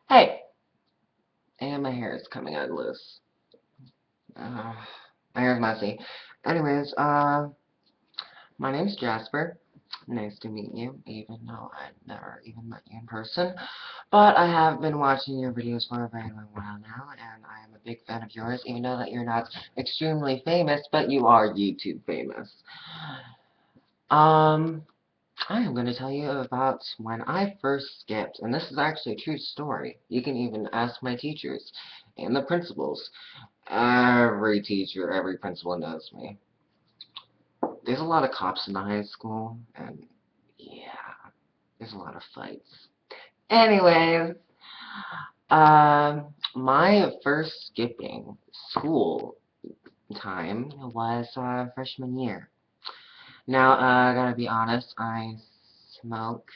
Hey, and my hair is coming out loose. Uh, my hair's messy. Anyways, my name's Jasper. Nice to meet you, even though I've never even met you in person. But I have been watching your videos for a very long while now, and I am a big fan of yours, even though that you're not extremely famous, but you are YouTube famous. Um, I am going to tell you about when I first skipped, and this is actually a true story. You can even ask my teachers and the principals. Every teacher, every principal knows me. There's a lot of cops in the high school, and yeah, there's a lot of fights. Anyways, my first skipping school time was freshman year. Now, I gotta be honest, I smoke.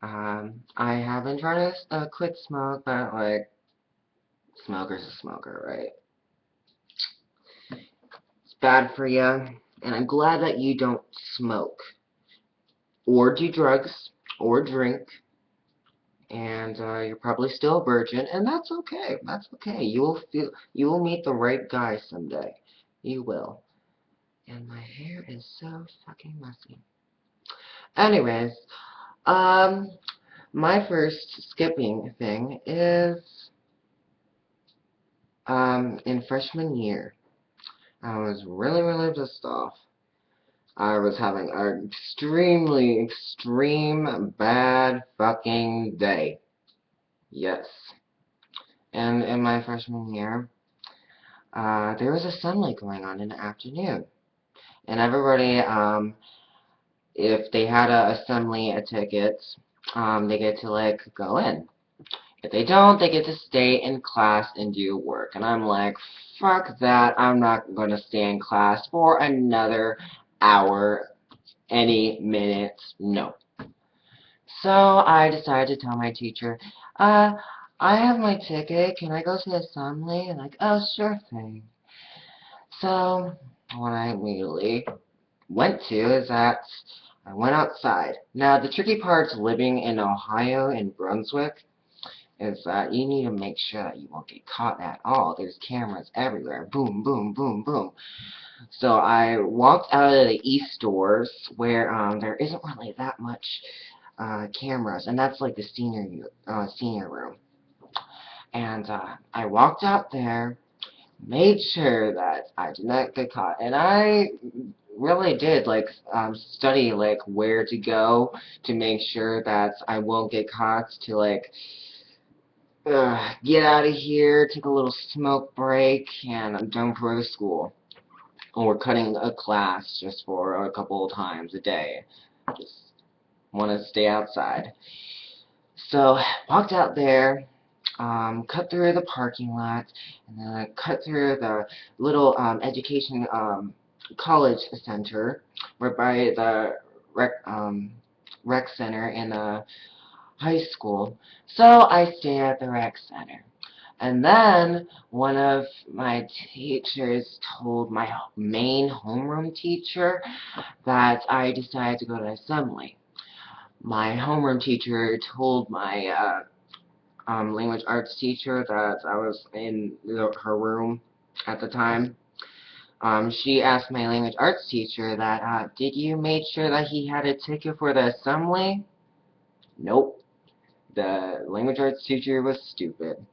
I have been trying to quit smoke, but like, smoker's a smoker, right? It's bad for you, and I'm glad that you don't smoke or do drugs or drink, and you're probably still a virgin, and that's okay. That's okay. You will meet the right guy someday. You will. And my hair is so fucking messy. Anyways, um, my first skipping thing is in freshman year. I was really pissed off. I was having an extreme bad fucking day. Yes. And in my freshman year, there was assembly going on in the afternoon. And everybody, if they had a assembly a ticket, they get to like go in. If they don't, they get to stay in class and do work. And I'm like, fuck that. I'm not gonna stay in class for another hour, any minute. No. So I decided to tell my teacher, uh, I have my ticket. Can I go to the assembly? And like, oh, sure thing. So what I immediately went to is that I went outside. Now, the tricky part living in Ohio and Brunswick is that you need to make sure that you won't get caught at all. There's cameras everywhere. Boom, boom, boom, boom. So I walked out of the East doors where there isn't really that much cameras, and that's like the senior room. And I walked out there, made sure that I did not get caught, and I really did like study like where to go to make sure that I won't get caught to like get out of here, take a little smoke break, and I'm done for the school. Or cutting a class just for a couple of times a day. Just want to stay outside. So, walked out there, cut through the parking lot, and then I cut through the little education college center, right by the rec center in the high school. So I stayed at the rec center. And then one of my teachers told my main homeroom teacher that I decided to go to assembly. My homeroom teacher told my language arts teacher that I was in her room at the time. She asked my language arts teacher that, did you make sure that he had a ticket for the assembly? Nope. The language arts teacher was stupid.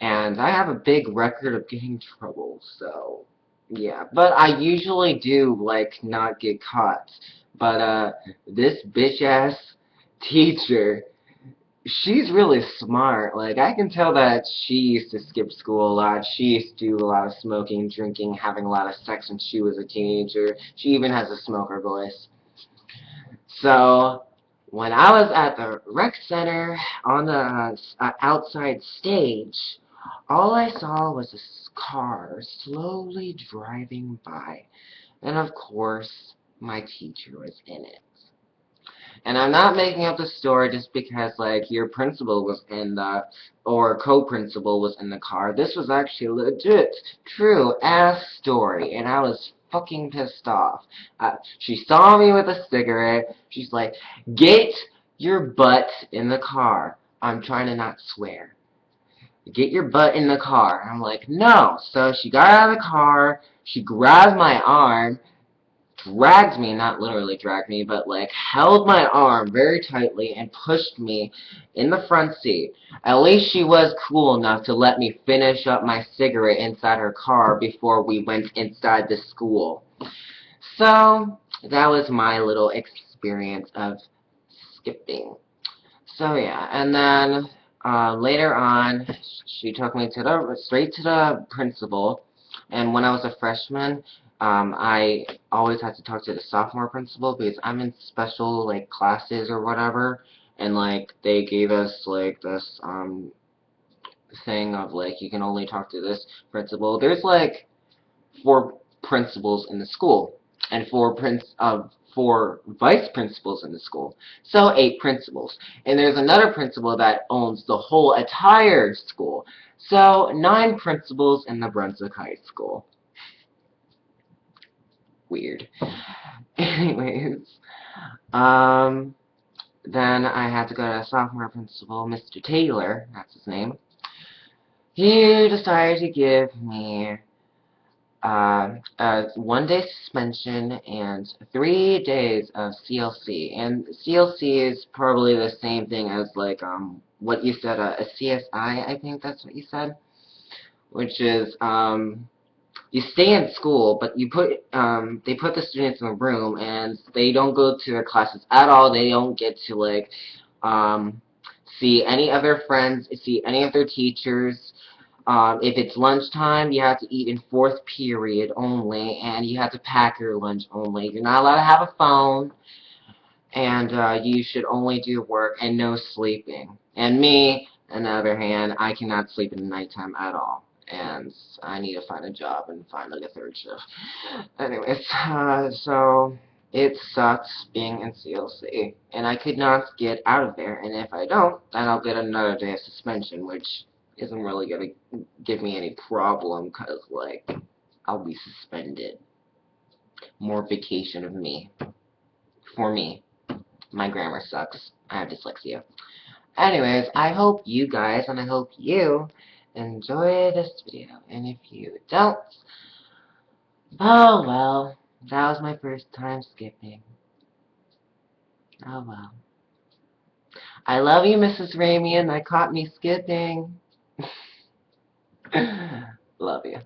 And I have a big record of getting in trouble, so yeah. But I usually do like not get caught. But this bitch ass teacher, she's really smart. Like I can tell that she used to skip school a lot. She used to do a lot of smoking, drinking, having a lot of sex when she was a teenager. She even has a smoker voice. So when I was at the rec center on the outside stage, all I saw was a car slowly driving by. And of course, my teacher was in it. And I'm not making up the story just because, like, your principal was in the, or co-principal was in the car. This was actually a legit, true-ass story, and I was fucking pissed off. She saw me with a cigarette. She's like, get your butt in the car. I'm trying to not swear. Get your butt in the car. I'm like, no. So she got out of the car, she grabbed my arm, dragged me, not literally dragged me, but like held my arm very tightly and pushed me in the front seat. At least she was cool enough to let me finish up my cigarette inside her car before we went inside the school. So, that was my little experience of skipping. So yeah, and then later on, she took me to straight to the principal. And when I was a freshman, I always had to talk to the sophomore principal because I'm in special like classes or whatever, and like they gave us like this thing of like you can only talk to this principal. There's like 4 principals in the school and 4 vice principals in the school. So 8 principals. And there's another principal that owns the whole entire school. So 9 principals in the Brunswick High School. Weird. Anyways, then I had to go to a sophomore principal, Mr. Taylor, that's his name. He decided to give me a 1-day suspension and 3 days of CLC. And CLC is probably the same thing as like what you said, a CSI, I think that's what you said, which is you stay in school, but you put they put the students in a room and they don't go to their classes at all. They don't get to like see any of their friends, see any of their teachers. If it's lunchtime, you have to eat in 4th period only, and you have to pack your lunch only. You're not allowed to have a phone, and you should only do work and no sleeping. And me, on the other hand, I cannot sleep in the nighttime at all, and I need to find a job and find like a 3rd shift. Anyways, so it sucks being in CLC, and I could not get out of there, and if I don't, then I'll get another day of suspension, which isn't really gonna give me any problem, cause like, I'll be suspended. More vacation of me. For me. My grammar sucks. I have dyslexia. Anyways, I hope you guys, and I hope you, enjoy this video. And if you don't, oh well. That was my first time skipping. Oh well. I love you, Mrs. Ramian. That caught me skipping. Love you.